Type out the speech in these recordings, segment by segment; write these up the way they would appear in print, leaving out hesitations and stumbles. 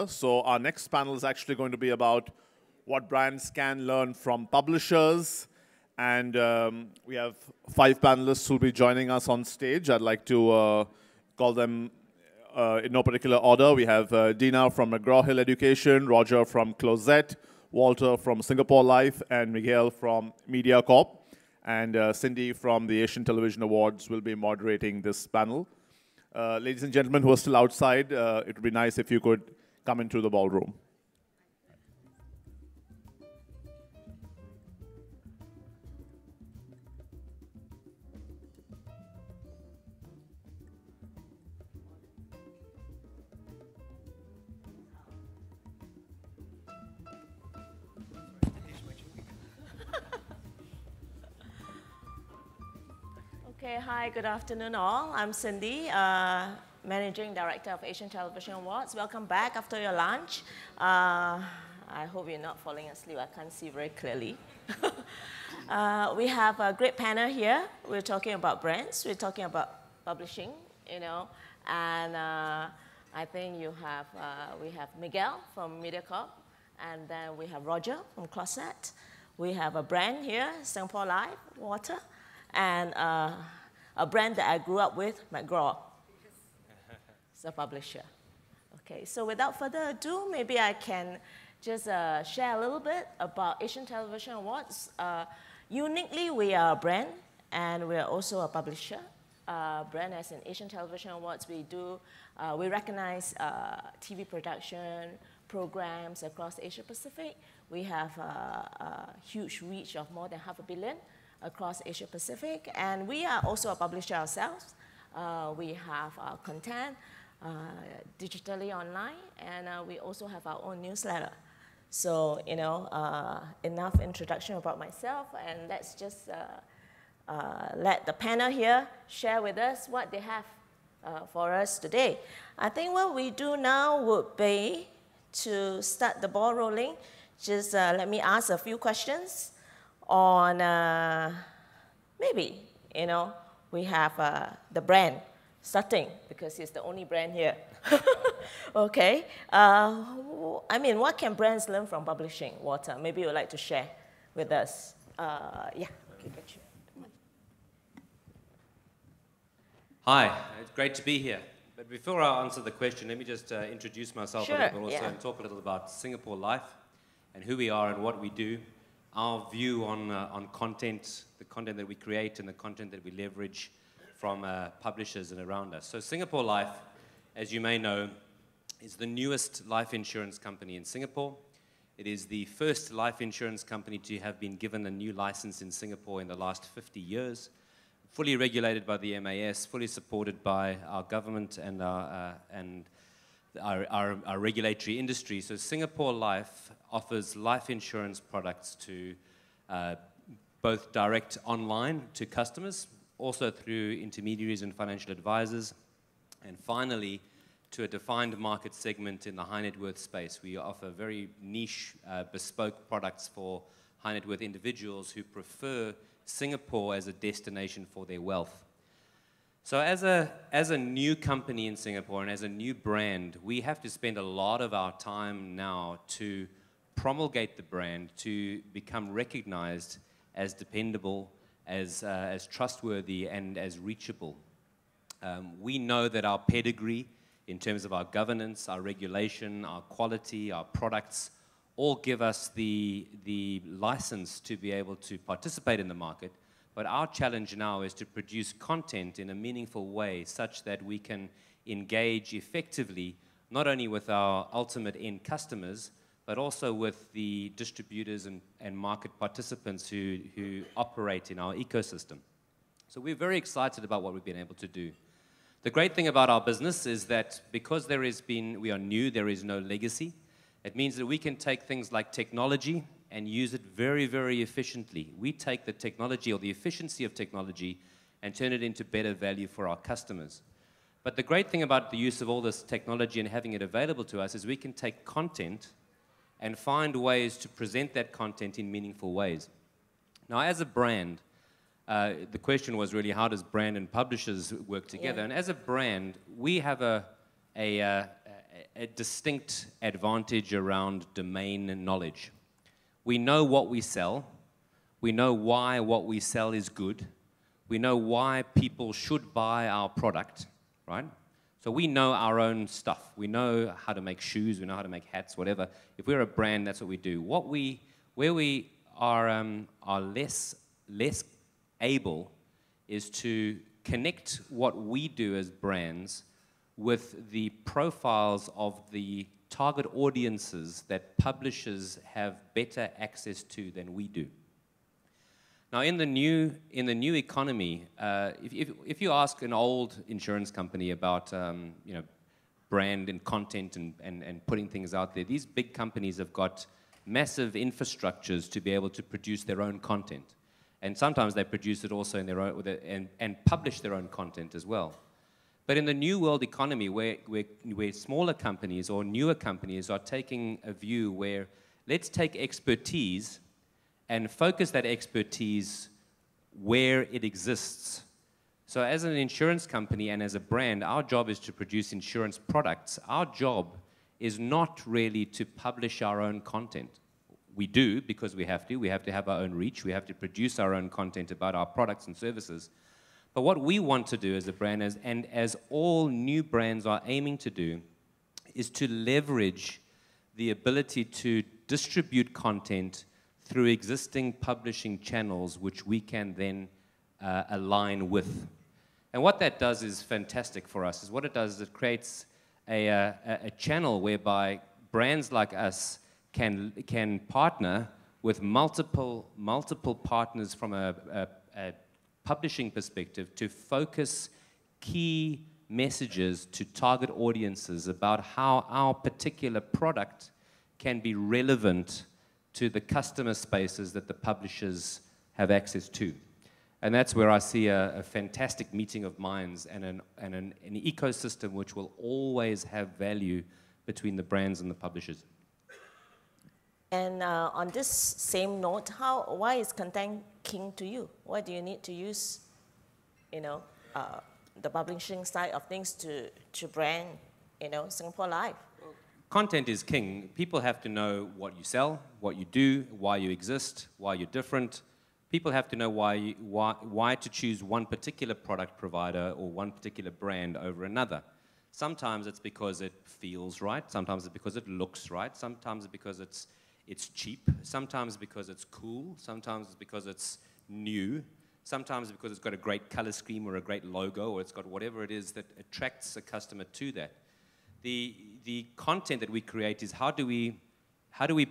So our next panel is actually going to be about what brands can learn from publishers. And we have 5 panelists who will be joining us on stage. I'd like to call them in no particular order. We have Dina from McGraw-Hill Education, Roger from Closet, Walter from Singapore Life, and Miguel from MediaCorp. And Cindy from the Asian Television Awards will be moderating this panel. Ladies and gentlemen who are still outside, it would be nice if you could come into the ballroom. Okay, hi, good afternoon all. I'm Cindy, Managing Director of Asian Television Awards. Welcome back after your lunch. I hope you're not falling asleep. I can't see very clearly. We have a great panel here. We're talking about brands. We're talking about publishing, you know. And I think we have Miguel from MediaCorp. And then we have Roger from Closet. We have a brand here, Singapore Life, Walter. And a brand that I grew up with, McGraw. It's a publisher. Okay, so without further ado, maybe I can just share a little bit about Asian Television Awards. Uniquely, we are a brand, and we are also a publisher. Brand as in Asian Television Awards, we recognize TV production programs across Asia Pacific. We have a huge reach of more than 500 million across Asia Pacific, and we are also a publisher ourselves. We have our content digitally online, and we also have our own newsletter. So, you know, enough introduction about myself, and let's just let the panel here share with us what they have for us today. I think what we do now would be to start the ball rolling. Just let me ask a few questions on maybe, you know, we have the brand starting because it's the only brand here. Okay. I mean, what can brands learn from publishing, Walter? Maybe you'd like to share with us. Yeah. Okay, got you. Hi, it's great to be here. But before I answer the question, let me just introduce myself a little bit also and talk a little about Singapore Life and who we are and what we do. Our view on content, the content that we create and the content that we leverage from publishers and around us. So Singapore Life, as you may know, is the newest life insurance company in Singapore. It is the first life insurance company to have been given a new license in Singapore in the last 50 years, fully regulated by the MAS, fully supported by our government and our regulatory industry. So Singapore Life offers life insurance products to both direct online to customers, also through intermediaries and financial advisors, and finally to a defined market segment in the high net worth space. We offer very niche, bespoke products for high net worth individuals who prefer Singapore as a destination for their wealth. So as a new company in Singapore and as a new brand, we have to spend a lot of our time now to promulgate the brand, to become recognized as dependable, as trustworthy, and as reachable. We know that our pedigree in terms of our governance, our regulation, our quality, our products, all give us the license to be able to participate in the market. But our challenge now is to produce content in a meaningful way such that we can engage effectively not only with our ultimate end customers, but also with the distributors and market participants who operate in our ecosystem. So we're very excited about what we've been able to do. The great thing about our business is that because we are new, there is no legacy. It means that we can take things like technology and use it very, very efficiently. We take the technology or the efficiency of technology and turn it into better value for our customers. But the great thing about the use of all this technology and having it available to us is we can take content and find ways to present that content in meaningful ways. Now, as a brand, the question was really, how does brand and publishers work together? Yeah. And as a brand, we have a distinct advantage around domain and knowledge. We know what we sell. We know why what we sell is good. We know why people should buy our product, right? So we know our own stuff. We know how to make shoes. We know how to make hats, whatever. If we're a brand, that's what we do. Where we are less able is to connect what we do as brands with the profiles of the target audiences that publishers have better access to than we do. Now, in the new economy, if you ask an old insurance company about brand and content and putting things out there, these big companies have got massive infrastructures to be able to produce their own content. And sometimes they produce it also in their own, and publish their own content as well. But in the new world economy, where smaller companies or newer companies are taking a view where let's take expertise and focus that expertise where it exists. So as an insurance company and as a brand, our job is to produce insurance products. Our job is not really to publish our own content. We do because we have to. We have to have our own reach. We have to produce our own content about our products and services. But what we want to do as a brand, and as all new brands are aiming to do, is to leverage the ability to distribute content through existing publishing channels, which we can then align with. And what that does is fantastic for us. What it does is it creates a channel whereby brands like us can partner with multiple partners from a publishing perspective to focus key messages to target audiences about how our particular product can be relevant to the customer spaces that the publishers have access to. And that's where I see a fantastic meeting of minds and an ecosystem which will always have value between the brands and the publishers. And on this same note, why is content king to you? Why do you need to use, the publishing side of things to brand, Singapore Life? Content is king. People have to know what you sell, what you do, why you exist, why you're different. People have to know why to choose one particular product provider or one particular brand over another. Sometimes it's because it feels right. Sometimes it's because it looks right. Sometimes it's because it's cheap. Sometimes because it's cool. Sometimes it's because it's new. Sometimes because it's got a great color scheme or a great logo, or it's got whatever it is that attracts a customer to that. The content that we create is how do we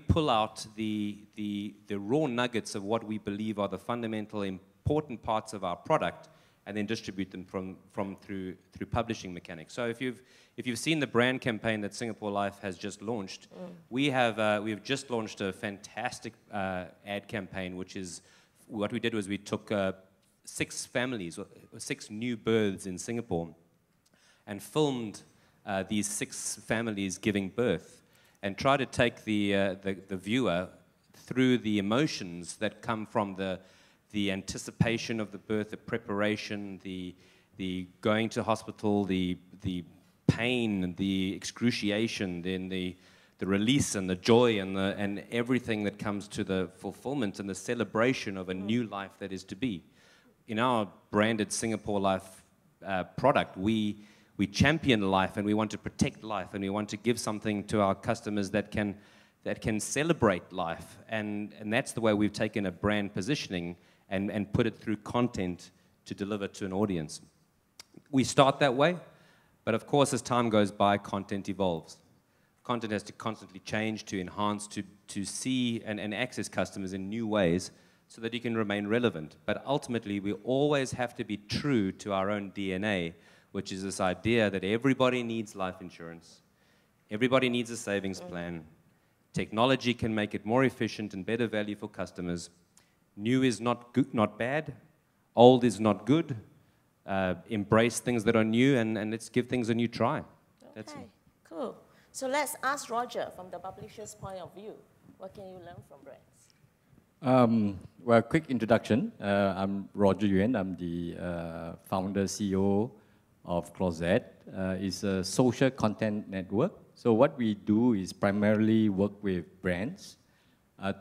pull out the raw nuggets of what we believe are the fundamental important parts of our product, and then distribute them through publishing mechanics. So if you've seen the brand campaign that Singapore Life has just launched, we have just launched a fantastic ad campaign, which is what we did was we took 6 families, 6 new births in Singapore, and filmed these 6 families giving birth, and try to take the viewer through the emotions that come from the anticipation of the birth, the preparation, the going to hospital, the pain, the excruciation, then the release and the joy and everything that comes to the fulfillment and the celebration of a new life that is to be. In our branded Singapore Life product, we champion life, and we want to protect life, and we want to give something to our customers that can celebrate life. And that's the way we've taken a brand positioning and put it through content to deliver to an audience. We start that way, but of course, as time goes by, content evolves. Content has to constantly change, to enhance, to see and access customers in new ways so that you can remain relevant. But ultimately, we always have to be true to our own DNA, which is this idea that everybody needs life insurance. Everybody needs a savings plan. Technology can make it more efficient and better value for customers. New is not good, not bad. Old is not good. Embrace things that are new, and let's give things a new try. That's it. Cool. So let's ask Roger from the publisher's point of view. What can you learn from brands? Well, quick introduction. I'm Roger Yuan. I'm the founder, CEO of Closet. It's a social content network So what we do is primarily work with brands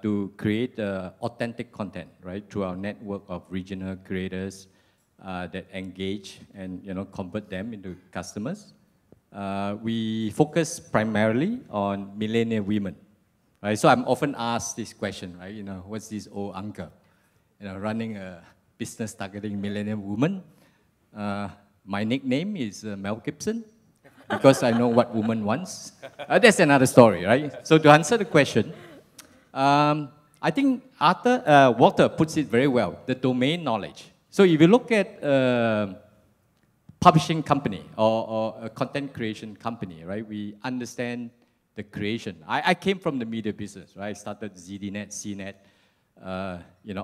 to create authentic content, right, through our network of regional creators that engage and convert them into customers. We focus primarily on millennial women, right? So I'm often asked this question, right? What's this old uncle, running a business targeting millennial women? My nickname is Mel Gibson, because I know what woman wants. That's another story, right? So to answer the question, I think Walter puts it very well, the domain knowledge. So if you look at publishing company or a content creation company, right, we understand the creation. I came from the media business, right? I started ZDNet, CNET,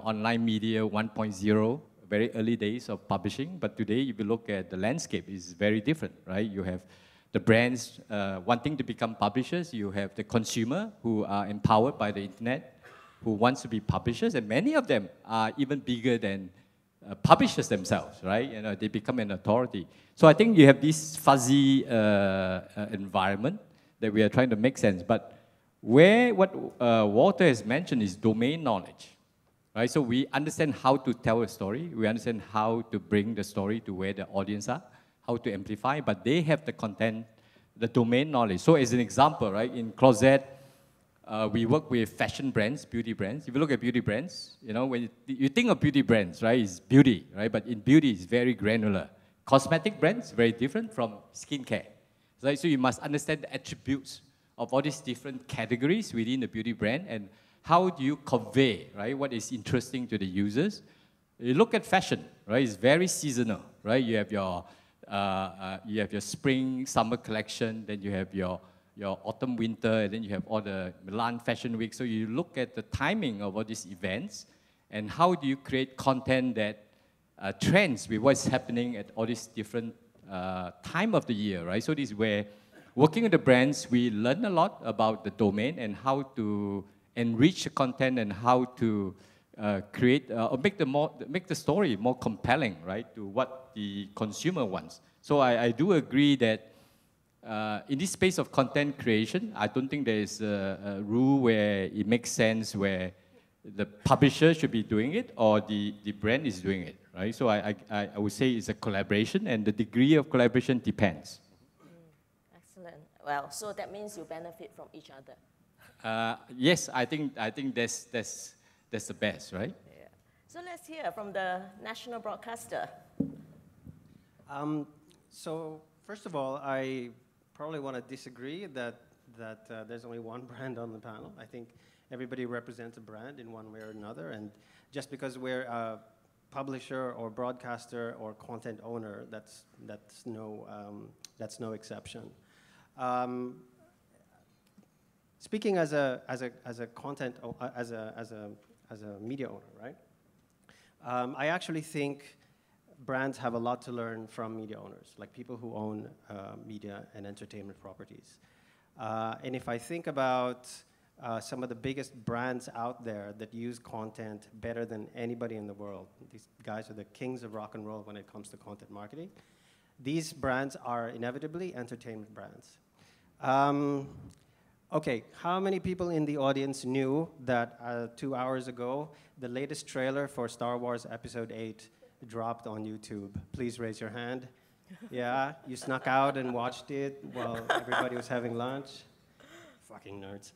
online media 1.0, very early days of publishing. But today, if you look at the landscape, it's very different, right? You have the brands wanting to become publishers. You have the consumer who are empowered by the internet, who wants to be publishers. And many of them are even bigger than publishers themselves, right? They become an authority. So I think you have this fuzzy environment that we are trying to make sense. But what Walter has mentioned is domain knowledge, right? So we understand how to tell a story. We understand how to bring the story to where the audience are, how to amplify, but they have the content, the domain knowledge. So as an example, right, in Closet, we work with fashion brands, beauty brands. If you look at beauty brands, when you think of beauty brands, right, it's beauty, right? But in beauty, it's very granular. Cosmetic brands, very different from skincare. Right? So you must understand the attributes of all these different categories within the beauty brand, and how do you convey, right, what is interesting to the users. You look at fashion, right? It's very seasonal, right? You have your spring, summer collection, then you have your autumn, winter, and then you have all the Milan Fashion Week. So you look at the timing of all these events, and how do you create content that trends with what's happening at all these different time of the year, right? So this is where, working with the brands, we learn a lot about the domain and how to enrich the content and how to create or make the story more compelling, right, to what the consumer wants. So I do agree that in this space of content creation, I don't think there is a rule where it makes sense where the publisher should be doing it or the brand is doing it, right? So I would say it's a collaboration, and the degree of collaboration depends. Excellent. Well, so that means you benefit from each other. Yes, I think that's the best, right? Yeah. So let's hear from the national broadcaster. So first of all, I probably want to disagree that there's only one brand on the panel. I think everybody represents a brand in one way or another, and just because we're a publisher or broadcaster or content owner, that's no exception. Speaking as a media owner, right? I actually think brands have a lot to learn from media owners, like people who own media and entertainment properties. And if I think about some of the biggest brands out there that use content better than anybody in the world, these guys are the kings of rock and roll when it comes to content marketing. These brands are inevitably entertainment brands. Okay, how many people in the audience knew that 2 hours ago, the latest trailer for Star Wars Episode 8 dropped on YouTube? Please raise your hand. Yeah, you snuck out and watched it while everybody was having lunch. Fucking nerds.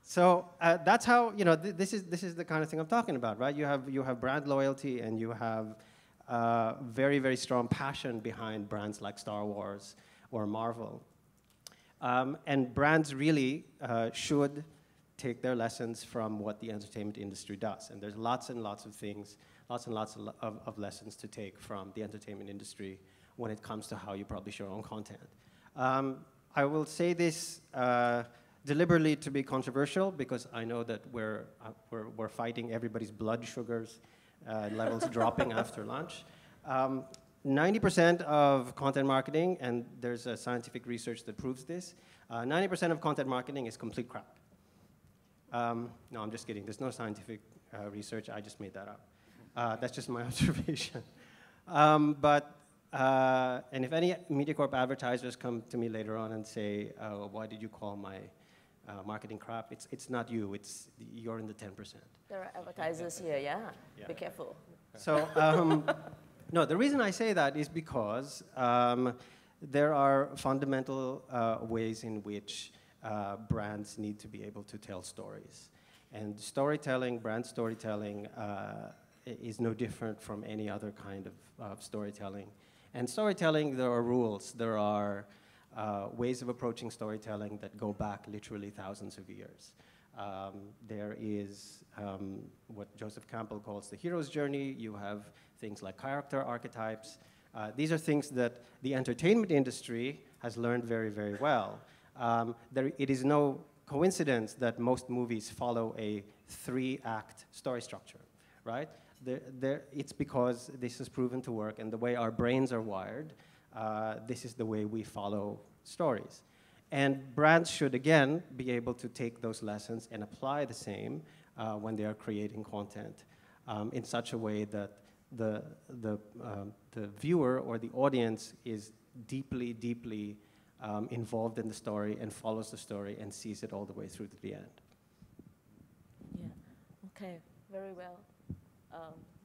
So that's how, this is the kind of thing I'm talking about, right? You have brand loyalty, and you have very, very strong passion behind brands like Star Wars or Marvel. And brands really should take their lessons from what the entertainment industry does. And there's lots and lots of things, lots and lots of lessons to take from the entertainment industry when it comes to how you publish your own content. I will say this deliberately to be controversial, because I know that we're fighting everybody's blood sugars levels dropping after lunch. 90% of content marketing, and there's scientific research that proves this, 90% of content marketing is complete crap. No, I'm just kidding. There's no scientific research. I just made that up. That's just my observation. But And if any MediaCorp advertisers come to me later on and say, why did you call my marketing crap? It's not you, you're in the 10%. There are advertisers here, yeah? Be careful. So, no, the reason I say that is because there are fundamental ways in which brands need to be able to tell stories. And storytelling, brand storytelling, is no different from any other kind of storytelling. And storytelling, there are rules. There are ways of approaching storytelling that go back literally thousands of years. There is what Joseph Campbell calls the hero's journey. You have things like character archetypes. These are things that the entertainment industry has learned very, very well. It is no coincidence that most movies follow a 3-act story structure, right? It's because this has proven to work, and the way our brains are wired, this is the way we follow stories. And brands should, again, be able to take those lessons and apply the same when they are creating content in such a way that the viewer or the audience is deeply, deeply involved in the story and follows the story and sees it all the way through to the end. Yeah, okay, very well.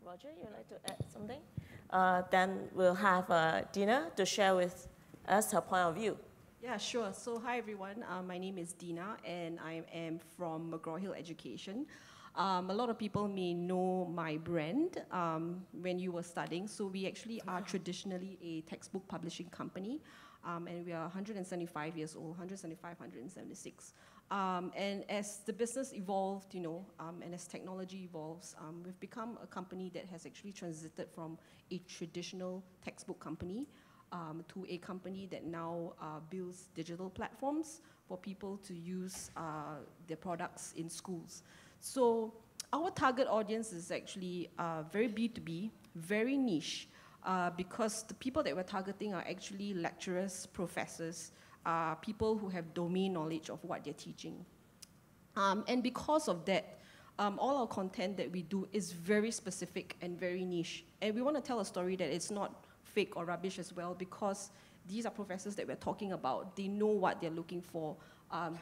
Roger, you'd like to add something? Then we'll have Dina to share with us her point of view. Yeah, sure. So hi, everyone. My name is Dina, and I am from McGraw-Hill Education. A lot of people may know my brand when you were studying. So we actually are traditionally a textbook publishing company, and we are 175 years old, 175, 176. And as the business evolved, and as technology evolves, we've become a company that has actually transited from a traditional textbook company to a company that now builds digital platforms for people to use their products in schools. So our target audience is actually very B2B, very niche, because the people that we're targeting are actually lecturers, professors, people who have domain knowledge of what they're teaching. And because of that, all our content that we do is very specific and very niche. And we want to tell a story that it's not fake or rubbish as well, because these are professors that we're talking about. They know what they're looking for.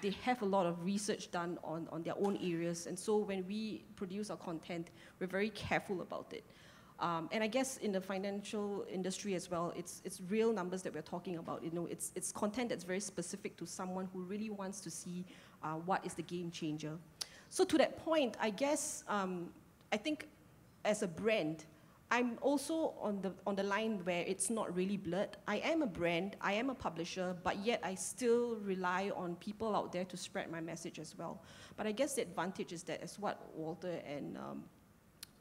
They have a lot of research done on their own areas. And so when we produce our content, we're very careful about it. And I guess in the financial industry as well, it's real numbers that we're talking about. It's content that's very specific to someone who really wants to see what is the game changer. So to that point, I guess, I think as a brand, I'm also on the line where it's not really blurred. I am a brand, I am a publisher, but yet I still rely on people out there to spread my message as well. But I guess the advantage is that, as what Walter and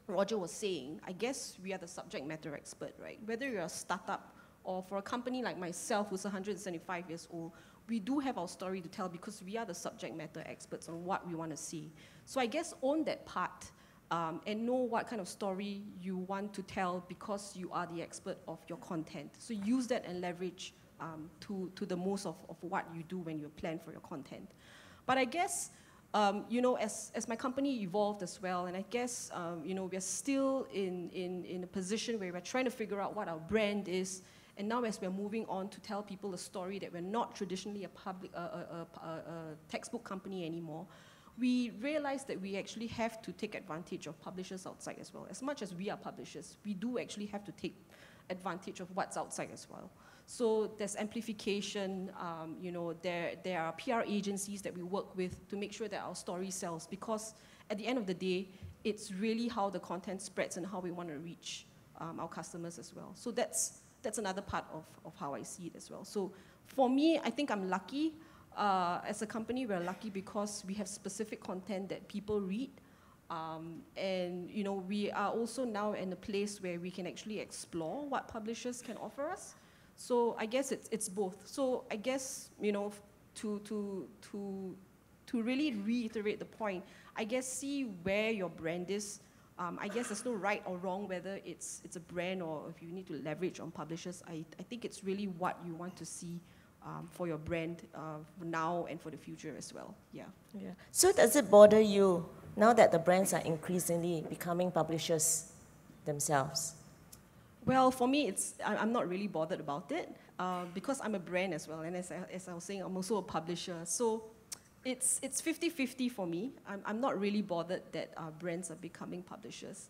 Roger was saying, I guess we are the subject matter expert, right? Whether you're a startup or for a company like myself who's 175 years old, we do have our story to tell because we are the subject matter experts on what we want to see. So I guess own that part and know what kind of story you want to tell because you are the expert of your content. So use that and leverage to the most of what you do when you plan for your content. But I guess, as my company evolved as well, and I guess, we're still in a position where we're trying to figure out what our brand is. And now as we're moving on to tell people a story that we're not traditionally a textbook company anymore, we realize that we actually have to take advantage of publishers outside as well. As much as we are publishers, we do actually have to take advantage of what's outside as well. So there's amplification, there are PR agencies that we work with to make sure that our story sells, because at the end of the day, it's really how the content spreads and how we want to reach our customers as well. So that's another part of how I see it as well. So for me, I think I'm lucky. As a company, we're lucky because we have specific content that people read. And we are also now in a place where we can actually explore what publishers can offer us. So I guess it's both. So I guess, to really reiterate the point, I guess see where your brand is. I guess there's no right or wrong whether it's a brand or if you need to leverage on publishers. I think it's really what you want to see for your brand now and for the future as well. Yeah. So does it bother you now that the brands are increasingly becoming publishers themselves? Well, for me, I'm not really bothered about it because I'm a brand as well. And as I was saying, I'm also a publisher. So it's 50-50 for me. I'm not really bothered that brands are becoming publishers.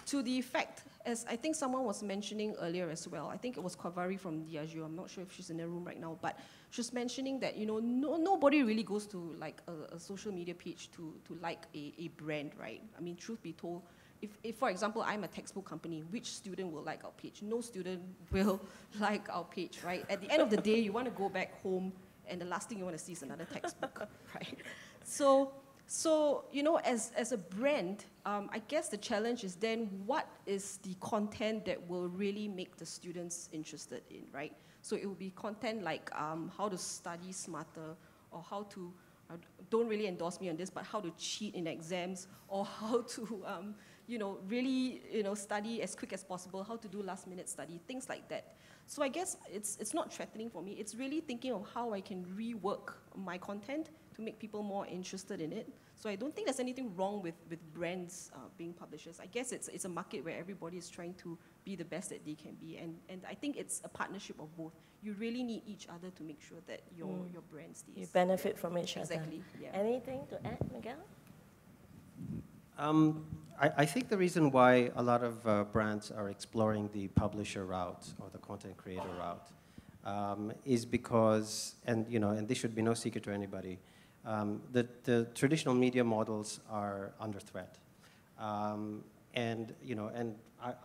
To the effect, as I think someone was mentioning earlier as well, I think it was Kavari from Diageo, I'm not sure if she's in the room right now, but she was mentioning that, you know, nobody really goes to like a social media page to like a brand, right? I mean, truth be told, if, for example, I'm a textbook company, which student will like our page? No student will like our page, right? At the end of the day, you want to go back home, and the last thing you want to see is another textbook, right? So, you know, as a brand, I guess the challenge is then what is the content that will really make the students interested in, right? So it will be content like how to study smarter, or how to, don't really endorse me on this, but how to cheat in exams, or how to, you know, really, you know, study as quick as possible, how to do last minute study, things like that. So I guess it's not threatening for me. It's really thinking of how I can rework my content to make people more interested in it. So I don't think there's anything wrong with brands being publishers. I guess it's a market where everybody is trying to be the best that they can be. And I think it's a partnership of both. You really need each other to make sure that your brand stays. You benefit from each other. Exactly, yeah. Anything to add, Miguel? I think the reason why a lot of brands are exploring the publisher route or the content creator route is because, and you know, and this should be no secret to anybody, the traditional media models are under threat, and you know, and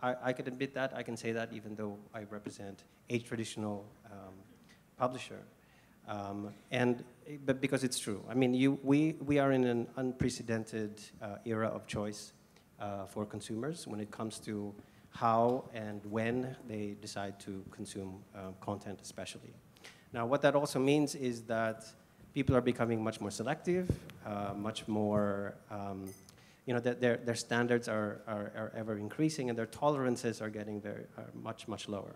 I can admit that, I can say that even though I represent a traditional publisher. But because it's true. I mean, we are in an unprecedented era of choice for consumers when it comes to how and when they decide to consume content, especially. Now, what that also means is that people are becoming much more selective, much more, you know, their standards are ever increasing, and their tolerances are getting much lower.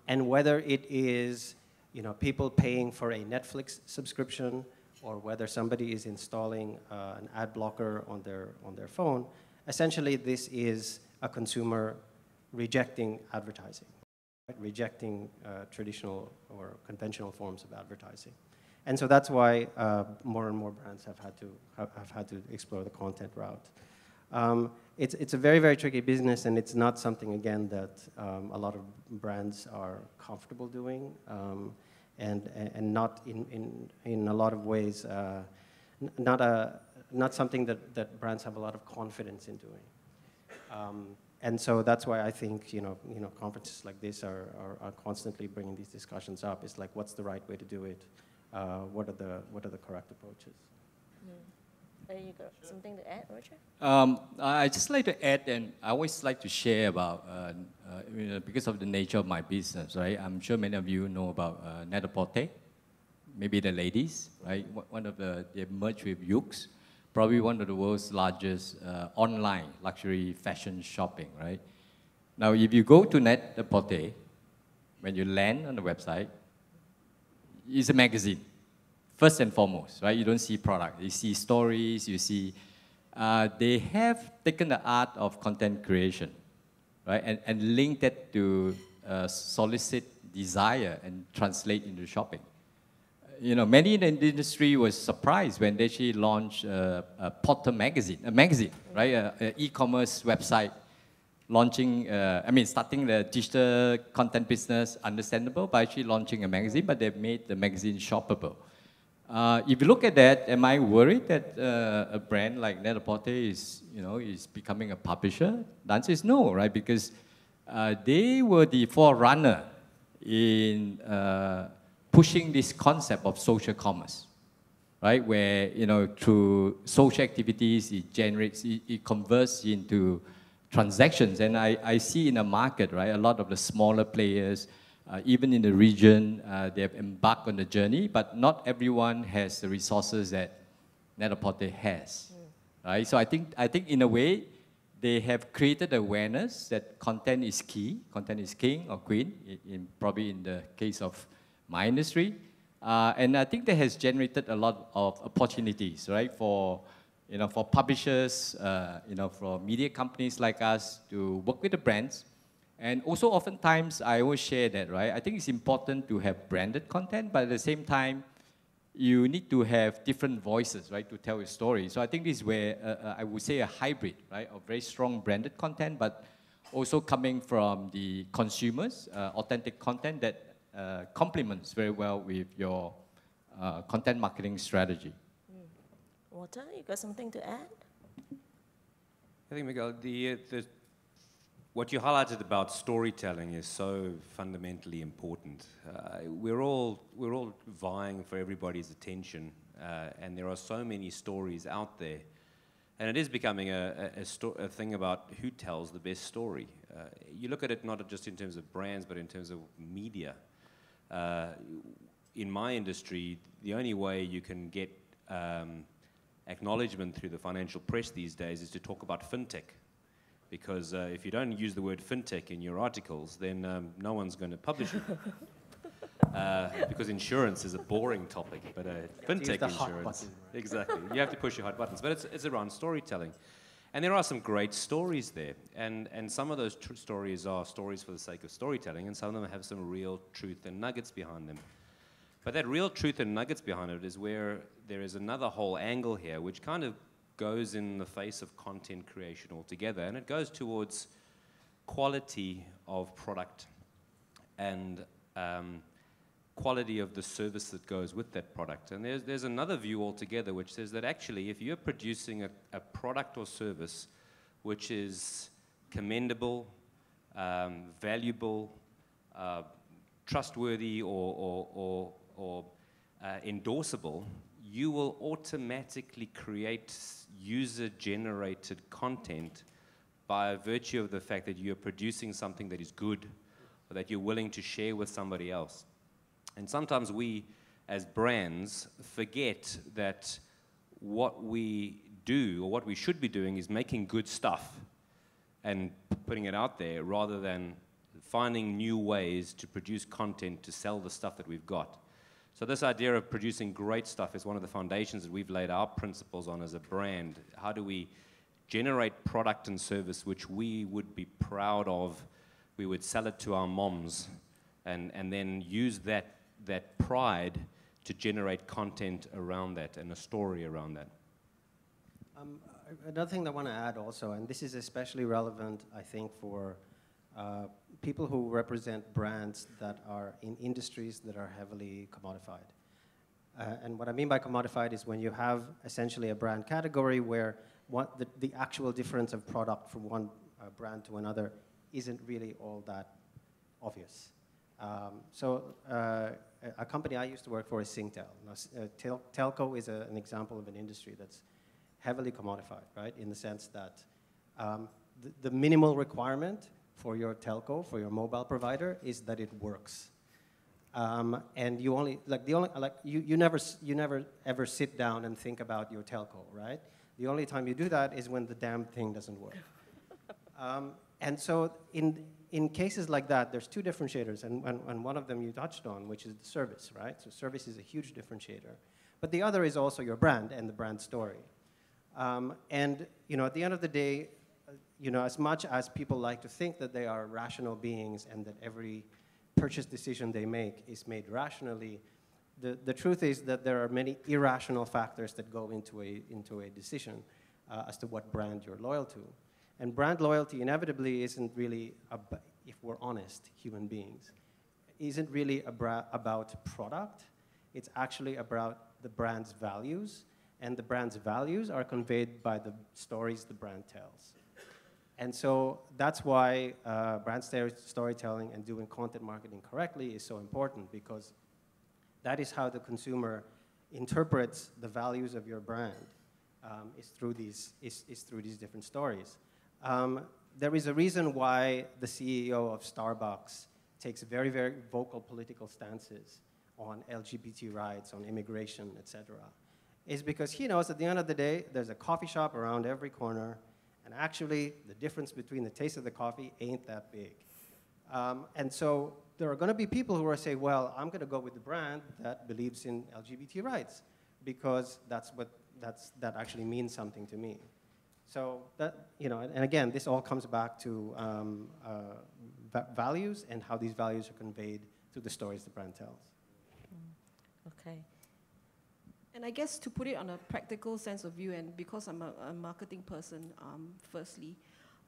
And whether it is, you know, people paying for a Netflix subscription, or whether somebody is installing an ad blocker on their phone, essentially this is a consumer rejecting advertising, right? Rejecting traditional or conventional forms of advertising. And so that's why more and more brands have had to explore the content route. It's a very, very tricky business, and it's not something, again, that a lot of brands are comfortable doing. And not in a lot of ways, not something that brands have a lot of confidence in doing. And so that's why I think, you know, conferences like this are constantly bringing these discussions up. It's like, what's the right way to do it? What are the correct approaches? You got something to add, Roger? I just like to add, and I always like to share about, you know, because of the nature of my business, right? I'm sure many of you know about Net-a-Porter, maybe the ladies, right? One of they merged with Yoox, probably one of the world's largest online luxury fashion shopping, right? Now, if you go to Net-a-Porter, when you land on the website, it's a magazine. First and foremost, right? You don't see product. You see stories, you see, they have taken the art of content creation, right? And linked it to solicit desire and translate into shopping. You know, many in the industry was surprised when they actually launched a Porter magazine, right? An e-commerce website launching, starting the digital content business, understandable, by actually launching a magazine, but they've made the magazine shoppable. If you look at that, am I worried that a brand like Net-a-Porter is becoming a publisher? The answer is no, right? Because they were the forerunner in pushing this concept of social commerce, right? Where, you know, through social activities, it converts into transactions. And I see in the market, right, a lot of the smaller players, even in the region, they have embarked on the journey, but not everyone has the resources that Net-a-Porter has, right? So I think in a way, they have created awareness that content is key, content is king or queen, probably in the case of my industry. And I think that has generated a lot of opportunities, right, for for publishers, for media companies like us to work with the brands. And also oftentimes, I always share that, right? I think it's important to have branded content, but at the same time, you need to have different voices, right, to tell your story. So I think this is where I would say a hybrid, right, of very strong branded content, but also coming from the consumers, authentic content that complements very well with your content marketing strategy. Walter, you got something to add? I think, Miguel, what you highlighted about storytelling is so fundamentally important. We're all vying for everybody's attention, and there are so many stories out there. And it is becoming a thing about who tells the best story. You look at it not just in terms of brands, but in terms of media. In my industry, the only way you can get acknowledgement through the financial press these days is to talk about fintech. Because if you don't use the word fintech in your articles, then no one's going to publish it. Because insurance is a boring topic, but fintech insurance, exactly. You have to push your hot buttons, but it's around storytelling. And there are some great stories there, and some of those stories are stories for the sake of storytelling, and some of them have some real truth and nuggets behind them. But that real truth and nuggets behind it is where there is another whole angle here, which kind of goes in the face of content creation altogether, and it goes towards quality of product and quality of the service that goes with that product. And there's another view altogether which says that actually if you're producing a product or service which is commendable, valuable, trustworthy or endorsable, you will automatically create user-generated content by virtue of the fact that you're producing something that is good or that you're willing to share with somebody else. And sometimes we, as brands, forget that what we do or what we should be doing is making good stuff and putting it out there rather than finding new ways to produce content to sell the stuff that we've got. So this idea of producing great stuff is one of the foundations that we've laid our principles on as a brand. How do we generate product and service which we would be proud of? We would sell it to our moms and then use that pride to generate content around that and a story around that. Another thing that I want to add also, and this is especially relevant, I think, for people who represent brands that are in industries that are heavily commodified. And what I mean by commodified is when you have essentially a brand category where the actual difference of product from one brand to another isn't really all that obvious. A company I used to work for is Singtel. Now, telco is an example of an industry that's heavily commodified, right? In the sense that the minimal requirement for your telco, for your mobile provider, is that it works. And you only, you never ever sit down and think about your telco, right? The only time you do that is when the damn thing doesn't work. And so in cases like that, there's two differentiators, and one of them you touched on, which is the service, right? So service is a huge differentiator. But the other is also your brand and the brand story. And at the end of the day, as much as people like to think that they are rational beings and that every purchase decision they make is made rationally, the truth is that there are many irrational factors that go into a decision as to what brand you're loyal to. And brand loyalty inevitably isn't really, if we're honest, human beings, isn't really about product. It's actually about the brand's values, and the brand's values are conveyed by the stories the brand tells. And so that's why brand storytelling and doing content marketing correctly is so important, because that is how the consumer interprets the values of your brand, is through these different stories. There is a reason why the CEO of Starbucks takes very, very vocal political stances on LGBT rights, on immigration, etc. Is because he knows at the end of the day, there's a coffee shop around every corner, and actually, the difference between the taste of the coffee ain't that big. And so there are going to be people who are saying, well, I'm going to go with the brand that believes in LGBT rights, because that's what that actually means something to me. So that, you know, and again, this all comes back to values and how these values are conveyed through the stories the brand tells. Okay. And I guess to put it on a practical sense of view, and because I'm a marketing person, firstly,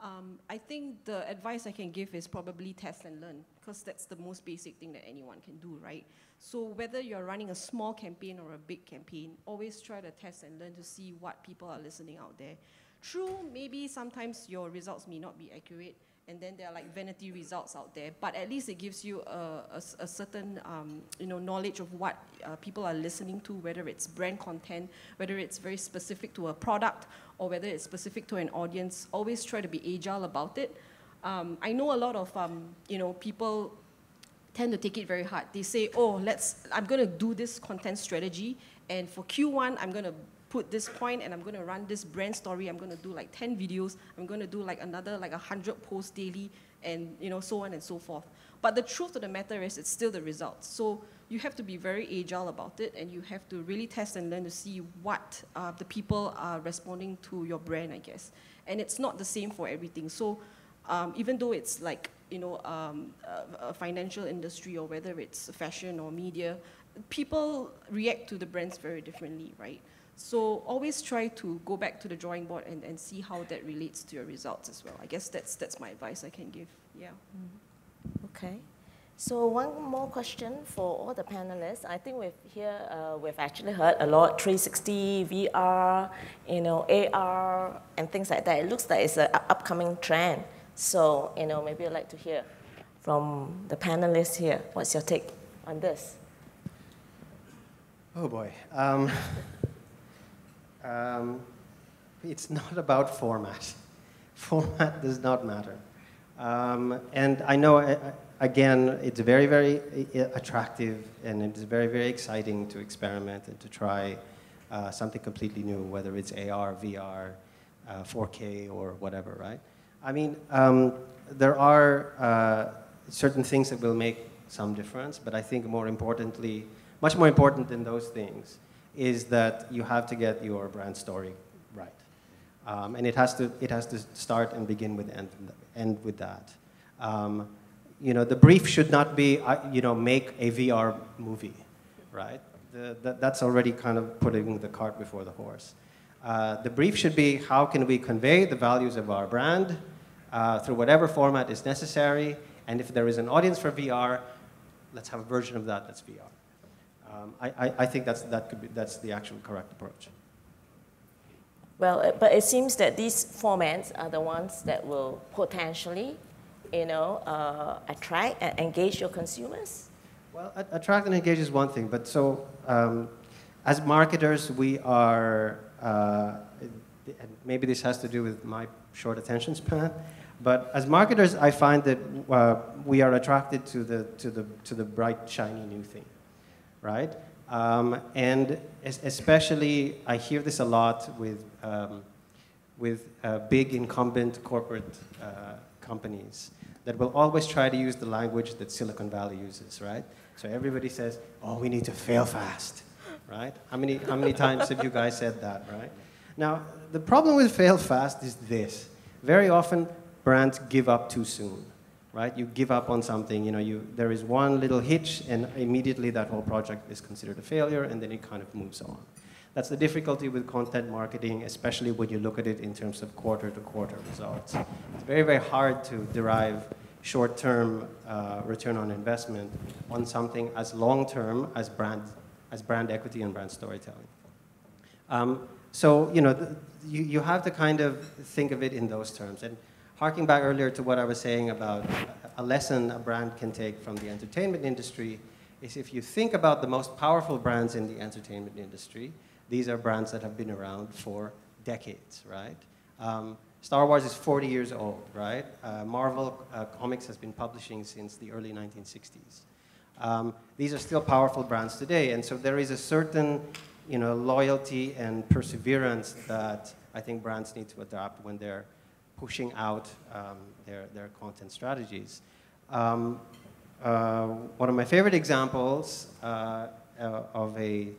I think the advice I can give is probably test and learn, because that's the most basic thing that anyone can do, right? So whether you're running a small campaign or a big campaign, always try to test and learn to see what people are listening out there. True, maybe sometimes your results may not be accurate, and then there are like vanity results out there, but at least it gives you a certain you know, knowledge of what people are listening to, whether it's brand content, whether it's very specific to a product, or whether it's specific to an audience. Always try to be agile about it. I know a lot of you know, people tend to take it very hard. They say, oh, I'm gonna do this content strategy, and for Q1, I'm gonna put this point, and I'm going to run this brand story. I'm going to do like 10 videos. I'm going to do like another like 100 posts daily, and you know, so on and so forth. But the truth of the matter is, it's still the results. So you have to be very agile about it, and you have to really test and learn to see what the people are responding to your brand, I guess. And it's not the same for everything. So even though it's like, you know, a financial industry, or whether it's fashion or media, people react to the brands very differently, right? So always try to go back to the drawing board and see how that relates to your results as well. I guess that's my advice I can give. Yeah. Okay. So one more question for all the panelists. I think we've actually heard a lot 360, VR, you know, AR, and things like that. It looks like it's an upcoming trend. So, you know, maybe I'd like to hear from the panelists here. What's your take on this? Oh boy. It's not about format. Format does not matter. And I know, again, it's very, very attractive, and it's very, very exciting to experiment and to try something completely new, whether it's AR, VR, 4K, or whatever, right? I mean, there are certain things that will make some difference, but I think more importantly, much more important than those things, is that you have to get your brand story right. And it has to start and begin with end with that. You know, the brief should not be, you know, make a VR movie, right? That's already kind of putting the cart before the horse. The brief should be, how can we convey the values of our brand through whatever format is necessary, and if there is an audience for VR, let's have a version of that that's VR. I think that's the actual correct approach. Well, but it seems that these formats are the ones that will potentially, you know, attract and engage your consumers. Well, attract and engage is one thing, but so as marketers, we are, maybe this has to do with my short attention span, but as marketers, I find that we are attracted to the bright, shiny new thing. Right? And especially, I hear this a lot with big incumbent corporate companies that will always try to use the language that Silicon Valley uses, right? So everybody says, oh, we need to fail fast, right? How many times have you guys said that, right? Now, the problem with fail fast is this. Very often, brands give up too soon. Right? You give up on something, you know, there is one little hitch, and immediately that whole project is considered a failure, and then it kind of moves on. That's the difficulty with content marketing, especially when you look at it in terms of quarter-to-quarter results. It's very, very hard to derive short-term return on investment on something as long-term as brand equity and brand storytelling. So, you know, you have to kind of think of it in those terms. And harking back earlier to what I was saying about a lesson a brand can take from the entertainment industry is, if you think about the most powerful brands in the entertainment industry, these are brands that have been around for decades, right? Star Wars is 40 years old, right? Marvel Comics has been publishing since the early 1960s. These are still powerful brands today, and so there is a certain, you know, loyalty and perseverance that I think brands need to adopt when they're pushing out their content strategies. One of my favorite examples of a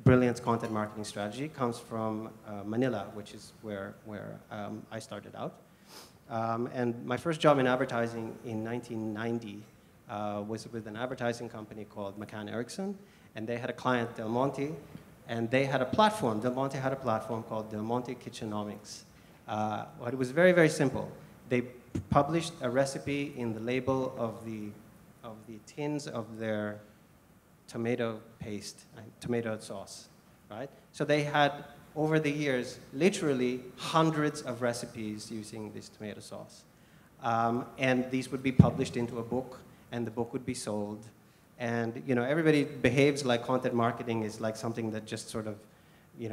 brilliant content marketing strategy comes from Manila, which is where I started out. And my first job in advertising in 1990 was with an advertising company called McCann Erickson, and they had a client, Del Monte, and they had a platform. Del Monte had a platform called Del Monte Kitchenomics. Well, it was very, very simple. They published a recipe in the label of the tins of their tomato paste, tomato sauce, right? So they had, over the years, literally hundreds of recipes using this tomato sauce. And these would be published into a book, and the book would be sold. And everybody behaves like content marketing is like something that just sort of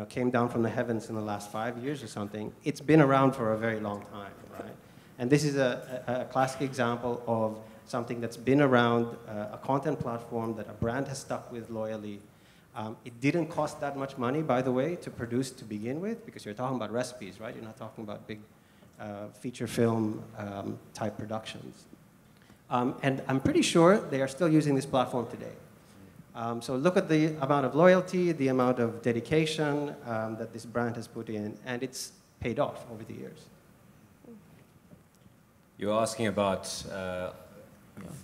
came down from the heavens in the last 5 years or something. It's been around for a very long time, right? And this is a classic example of something that's been around, a content platform that a brand has stuck with loyally. It didn't cost that much money, by the way, to produce to begin with, because you're talking about recipes, right? You're not talking about big feature film type productions. And I'm pretty sure they are still using this platform today. So look at the amount of loyalty, the amount of dedication that this brand has put in, and it's paid off over the years. You're asking about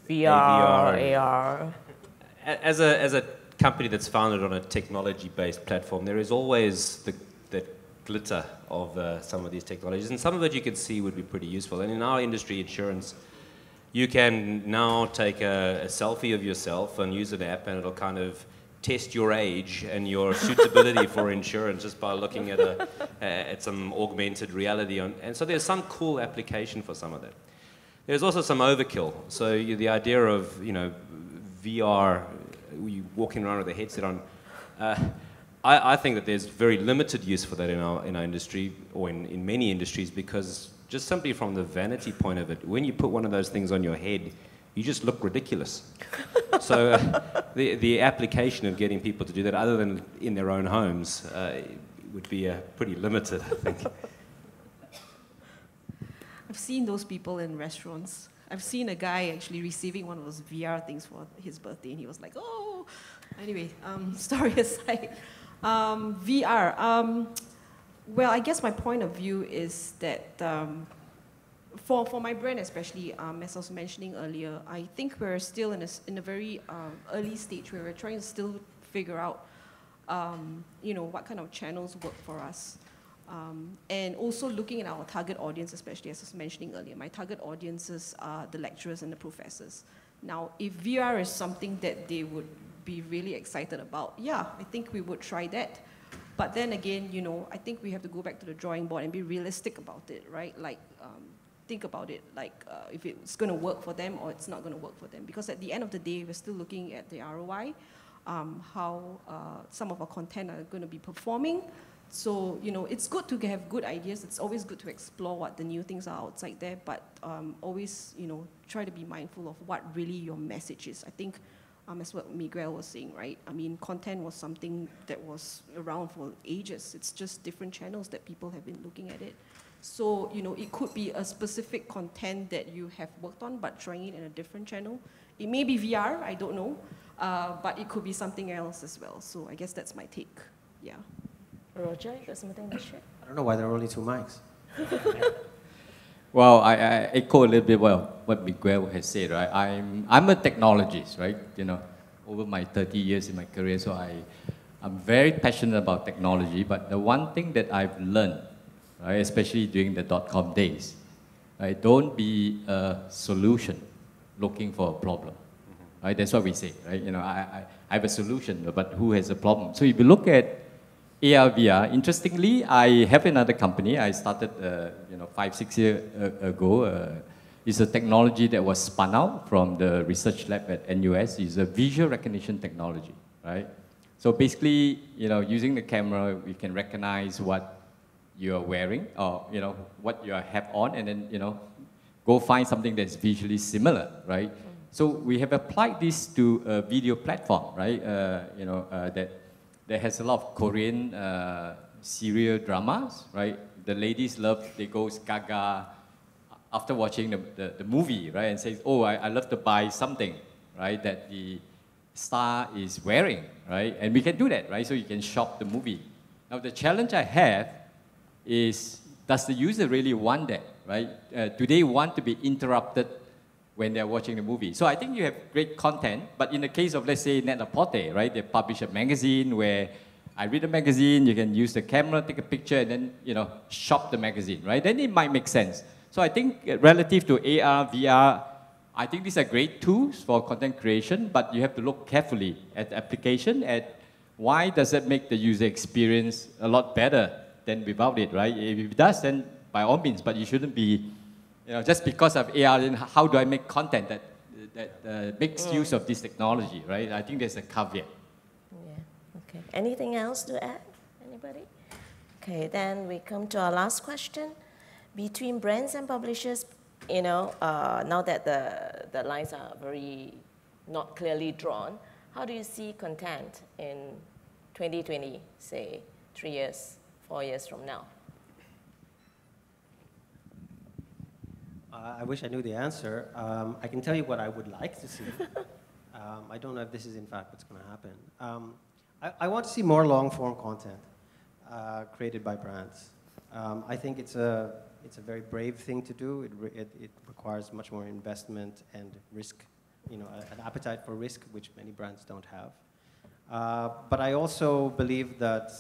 VR, AR. As a company that's founded on a technology-based platform, there is always the glitter of some of these technologies, and some of it you can see would be pretty useful. And in our industry, insurance, you can now take a selfie of yourself and use an app, and it'll kind of test your age and your suitability for insurance just by looking at some augmented reality. And so there's some cool application for some of that. There's also some overkill. So the idea of VR, you walking around with a headset on, I think that there's very limited use for that in our industry, or in many industries, because just simply from the vanity point of it, when you put one of those things on your head, you just look ridiculous. So the application of getting people to do that, other than in their own homes, would be pretty limited, I think. I've seen those people in restaurants. I've seen a guy actually receiving one of those VR things for his birthday, and he was like, oh. Anyway, story aside. VR. Well, I guess my point of view is that for my brand especially, as I was mentioning earlier, I think we're still in a very early stage where we're trying to still figure out, what kind of channels work for us. And also looking at our target audience, especially as I was mentioning earlier. My target audiences are the lecturers and the professors. Now, if VR is something that they would be really excited about, yeah, I think we would try that. But then again, I think we have to go back to the drawing board and be realistic about it, right? Like, think about it, like if it's going to work for them or it's not going to work for them. Because at the end of the day, we're still looking at the ROI, how some of our content are going to be performing. So, it's good to have good ideas. It's always good to explore what the new things are outside there, but always, try to be mindful of what really your message is. I think as what Miguel was saying, right? I mean, content was something that was around for ages. It's just different channels that people have been looking at it. So, it could be a specific content that you have worked on, but trying it in a different channel. It may be VR, I don't know, but it could be something else as well. So I guess that's my take, yeah. Roger, you got something to share? I don't know why there are only 2 mics. Well, I echo a little bit what Miguel has said, right? I'm a technologist, right? Over my 30 years in my career, so I'm very passionate about technology. But the one thing that I've learned, right, especially during the .com days, right, don't be a solution looking for a problem, right? That's what we say, right? I have a solution, but who has a problem? So if you look at AR, VR, interestingly, I have another company. I started, 5-6 years ago. It's a technology that was spun out from the research lab at NUS. It's a visual recognition technology, right? So basically, using the camera, we can recognize what you're wearing or, what you have on, and then, go find something that's visually similar, right? So we have applied this to a video platform, right? That has a lot of Korean serial dramas, right? The ladies love, they go gaga after watching the movie, right? And say, oh, I love to buy something, right? That the star is wearing, right? And we can do that, right? So you can shop the movie. Now the challenge I have is, does the user really want that, right? Do they want to be interrupted when they're watching the movie? So I think you have great content, but in the case of, let's say, Net-a-Porter, right? They publish a magazine where I read the magazine, you can use the camera, take a picture, and then, you know, shop the magazine, right? Then it might make sense. So I think relative to AR, VR, I think these are great tools for content creation, but you have to look carefully at the application, at why does it make the user experience a lot better than without it, right? If it does, then by all means, but you shouldn't be, you know, just because of AR, then how do I make content that makes use of this technology, right? I think there's a caveat. Yeah, okay. Anything else to add? Anybody? Okay, then we come to our last question. Between brands and publishers, you know, now that the lines are very not clearly drawn, how do you see content in 2020, say 3 years, 4 years from now? I wish I knew the answer. I can tell you what I would like to see. I don't know if this is in fact what's going to happen. I want to see more long-form content created by brands. I think it's a very brave thing to do. It requires much more investment and risk, you know, an appetite for risk, which many brands don't have. But I also believe that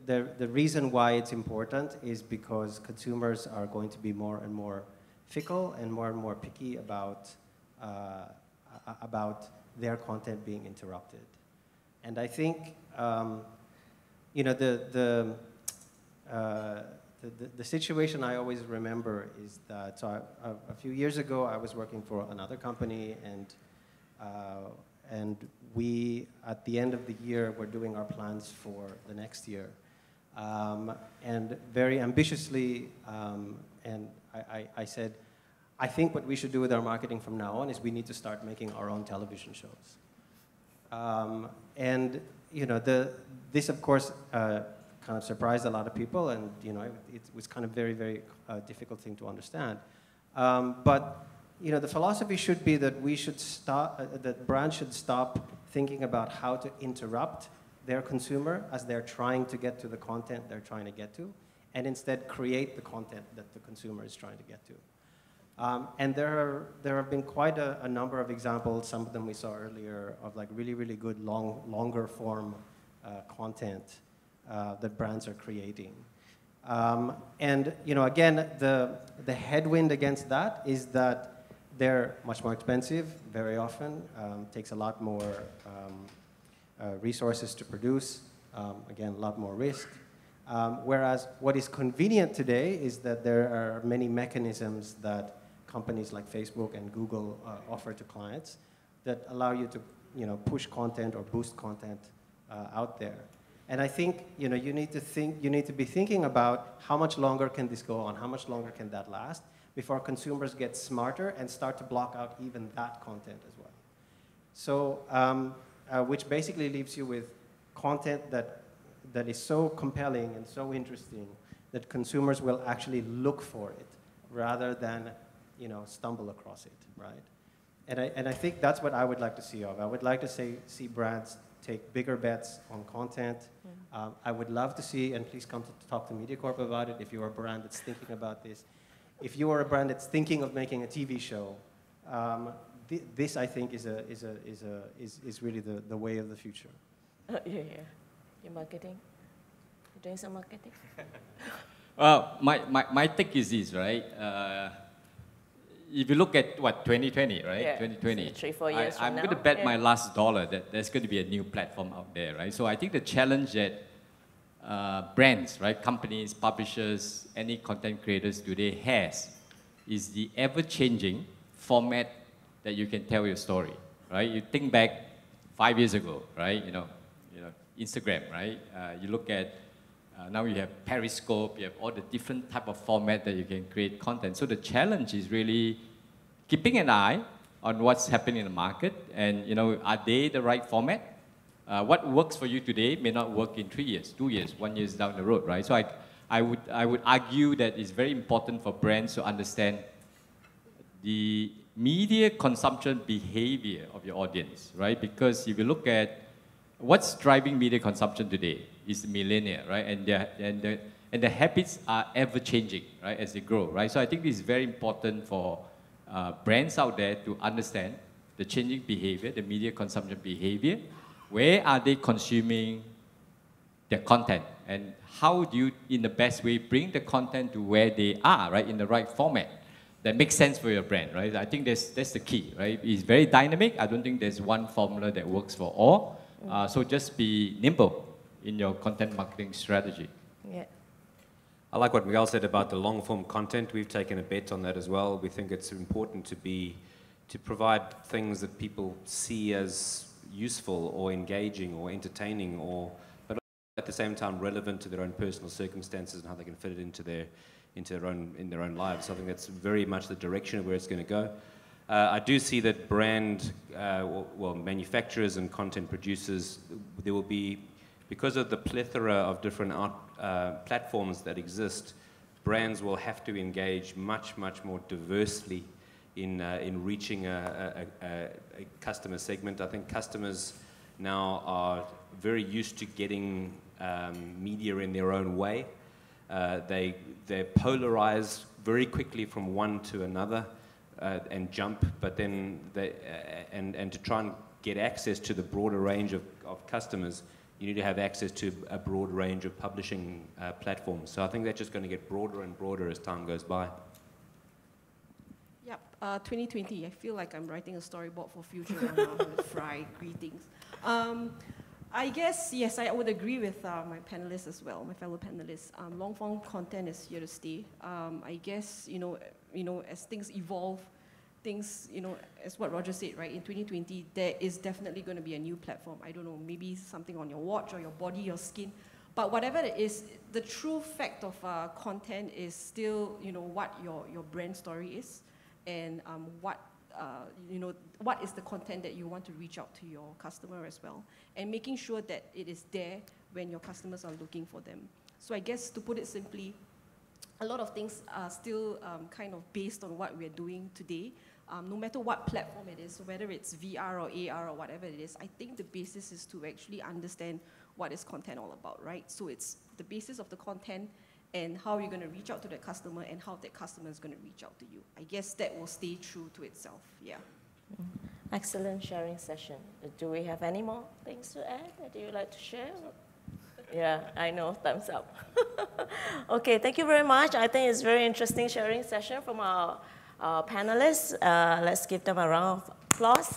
the reason why it's important is because consumers are going to be more and more fickle and more picky about their content being interrupted. And I think, you know, the situation I always remember is that, so a few years ago, I was working for another company, and we, at the end of the year, were doing our plans for the next year. And very ambitiously, and I said, I think what we should do with our marketing from now on is we need to start making our own television shows. And, you know, this, of course, kind of surprised a lot of people, and, you know, it was kind of very difficult thing to understand. But, you know, the philosophy should be that we should stop, that brands should stop thinking about how to interrupt their consumer as they're trying to get to the content they're trying to get to, and instead create the content that the consumer is trying to get to. And there have been quite a number of examples, some of them we saw earlier, of like really good longer form content that brands are creating. And, you know, again, the headwind against that is that they're much more expensive very often, takes a lot more resources to produce, again, a lot more risk. Whereas what is convenient today is that there are many mechanisms that companies like Facebook and Google offer to clients that allow you to, you know, push content or boost content out there. And I think, you know, you need to be thinking about how much longer can this go on, how much longer can that last before consumers get smarter and start to block out even that content as well. So, which basically leaves you with content that is so compelling and so interesting that consumers will actually look for it rather than, you know, stumble across it, right? And I think that's what I would like to see of. I would like to see brands take bigger bets on content. I would love to see, and please come to talk to MediaCorp about it if you're a brand that's thinking about this. If you are a brand that's thinking of making a TV show, this I think is really the way of the future. Yeah. Your marketing? You're doing some marketing? Well, my take is this, right? If you look at, what, 2020, right? Yeah. 2020. 3, 4 years from I'm now. going to bet my last dollar that there's going to be a new platform out there, right? So I think the challenge that brands, right, companies, publishers, any content creators today has is the ever-changing format that you can tell your story, right? You think back 5 years ago, right? You know, Instagram, right? You look at now you have Periscope, you have all the different type of format that you can create content. So the challenge is really keeping an eye on what's happening in the market, and, you know, are they the right format? What works for you today may not work in 3 years, 2 years, 1 year down the road, right? So I would argue that it's very important for brands to understand the media consumption behavior of your audience, right? Because if you look at what's driving media consumption today is millennial, right? And the habits are ever changing, right, as they grow, right? So I think this is very important for brands out there to understand the changing behavior, the media consumption behavior. Where are they consuming their content? And how do you, in the best way, bring the content to where they are, right, in the right format that makes sense for your brand, right? I think that's the key, right? It's very dynamic. I don't think there's one formula that works for all. So just be nimble in your content marketing strategy. Yeah. I like what Miguel said about the long-form content. We've taken a bet on that as well. We think it's important to provide things that people see as useful or engaging or entertaining, but at the same time relevant to their own personal circumstances and how they can fit it into their own lives. So I think that's very much the direction of where it's going to go. I do see that manufacturers and content producers, there will be, because of the plethora of different platforms that exist, brands will have to engage much, much more diversely in reaching a customer segment. I think customers now are very used to getting media in their own way. They polarize very quickly from one to another and jump, but then and to try and get access to the broader range of customers, you need to have access to a broad range of publishing platforms. So I think that's just going to get broader and broader as time goes by. Yep, 2020, I feel like I'm writing a storyboard for future Fry. Greetings. I guess, yes, I would agree with my panelists as well, my fellow panelists. Long-form content is here to stay. I guess, as things evolve, as what Roger said, right, in 2020, there is definitely going to be a new platform. I don't know, maybe something on your watch or your body, your skin. But whatever it is, the true fact of content is still, what your brand story is, and what is the content that you want to reach out to your customer as well, and making sure that it is there when your customers are looking for them. So I guess, to put it simply, a lot of things are still kind of based on what we're doing today. No matter what platform it is, so whether it's VR or AR or whatever it is, I think the basis is to actually understand what is content all about, right? So it's the basis of the content and how you're going to reach out to the customer and how that customer is going to reach out to you. I guess that will stay true to itself, yeah. Excellent sharing session. Do we have any more things to add that you would like to share? Yeah, I know, thumbs up. Okay, thank you very much. I think it's a very interesting sharing session from our panelists. Let's give them a round of applause.